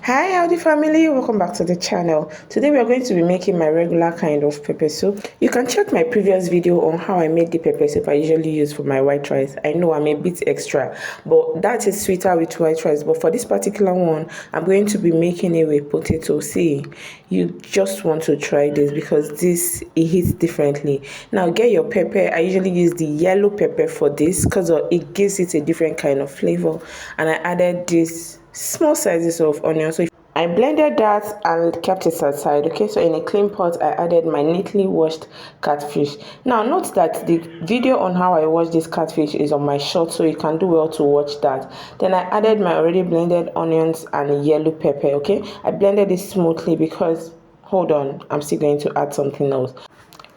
Hi howdy family, welcome back to the channel. Today we are going to be making my regular kind of pepper soup. You can check my previous video on how I make the pepper soup I usually use for my white rice. I know I'm a bit extra, but that is sweeter with white rice. But for this particular one, I'm going to be making it with potato. See, you just want to try this because it hits differently. Now get your pepper. I usually use the yellow pepper for this because it gives it a different kind of flavor. And I added this small sizes of onion. So I blended that and kept it aside. Okay, so in a clean pot I added my neatly washed catfish. Now note that the video on how I wash this catfish is on my short, so you can do well to watch that. Then I added my already blended onions and yellow pepper. Okay, I blended it smoothly because hold on, I'm still going to add something else.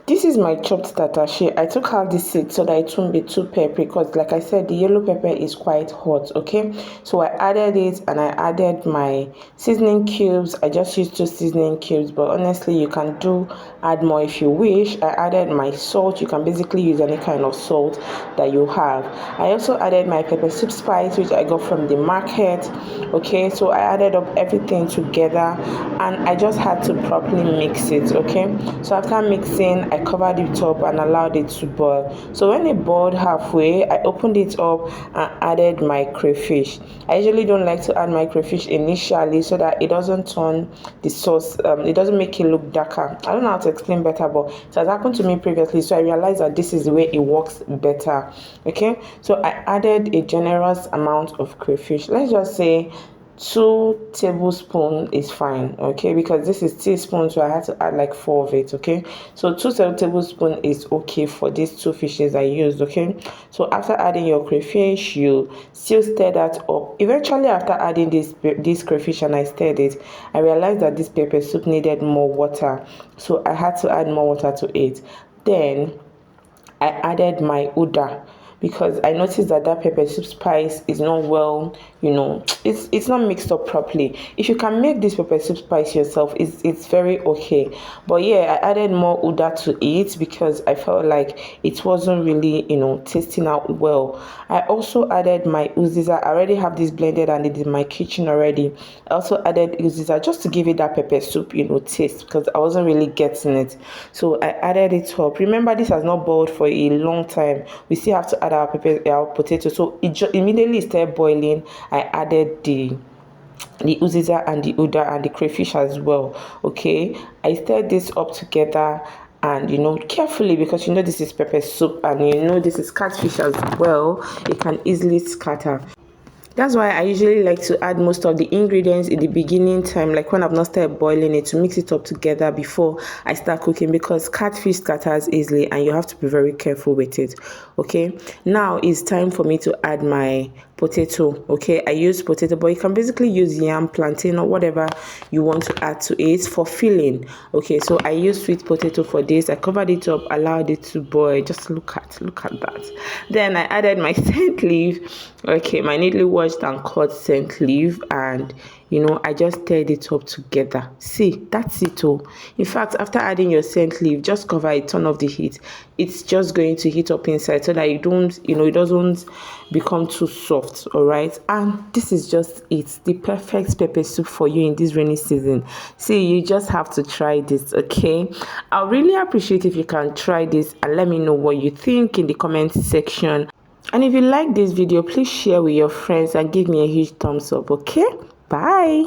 This is my chopped tatashe. I took out the seed so that it won't be too peppery because like I said, the yellow pepper is quite hot. Okay, so I added it and I added my seasoning cubes. I just used 2 seasoning cubes, but honestly you can add more if you wish. I added my salt. You can basically use any kind of salt that you have. I also added my pepper soup spice, which I got from the market. Okay, so I added up everything together and I just had to properly mix it. Okay, so after mixing I covered it up and allowed it to boil. So when it boiled halfway, I opened it up and added my crayfish. I usually don't like to add my crayfish initially so that it doesn't turn the sauce, it doesn't make it look darker. I don't know how to explain better, but it has happened to me previously, so I realized that this is the way it works better. Okay, so I added a generous amount of crayfish. Let's just say 2 tablespoons is fine. Okay, because this is teaspoon, so I had to add like 4 of it. Okay, so 2 tablespoons is okay for these 2 fishes I used. Okay, so after adding your crayfish, you still stir that up. Eventually after adding this crayfish and I stirred it, I realized that this pepper soup needed more water, so I had to add more water to it. Then I added my uda because I noticed that pepper soup spice is not well, it's not mixed up properly. If you can make this pepper soup spice yourself, it's very okay. But yeah, I added more uda to it because I felt like it wasn't really, tasting out well. I also added my uziza. I already have this blended and it is in my kitchen already. I also added uziza just to give it that pepper soup, taste because I wasn't really getting it. So I added it up. Remember, this has not boiled for a long time. We still have to add our potato. So it just immediately started boiling. I added the uziza and the uda and the crayfish as well. Okay, I stirred this up together and carefully because this is pepper soup and this is catfish as well. It can easily scatter. That's why I usually like to add most of the ingredients in the beginning time, like when I've not started boiling it, to mix it up together before I start cooking, because catfish scatters easily and you have to be very careful with it. Okay, now it's time for me to add my potato. Okay, I use potato, but you can basically use yam, plantain, or whatever you want to add to it for filling. Okay, so I use sweet potato for this. I covered it up, allowed it to boil. Just look at that. Then I added my scent leaf. Okay, my neatly washed and cut scent leaf, and I just stirred it up together. See, that's it all. In fact, after adding your scent leaf, just cover it, turn off the heat. It's just going to heat up inside so that it doesn't become too soft. All right, and this is just it, the perfect pepper soup for you in this rainy season. See, you just have to try this. Okay, I'll really appreciate if you can try this and let me know what you think in the comment section. And if you like this video, please share with your friends and give me a huge thumbs up. Okay, bye.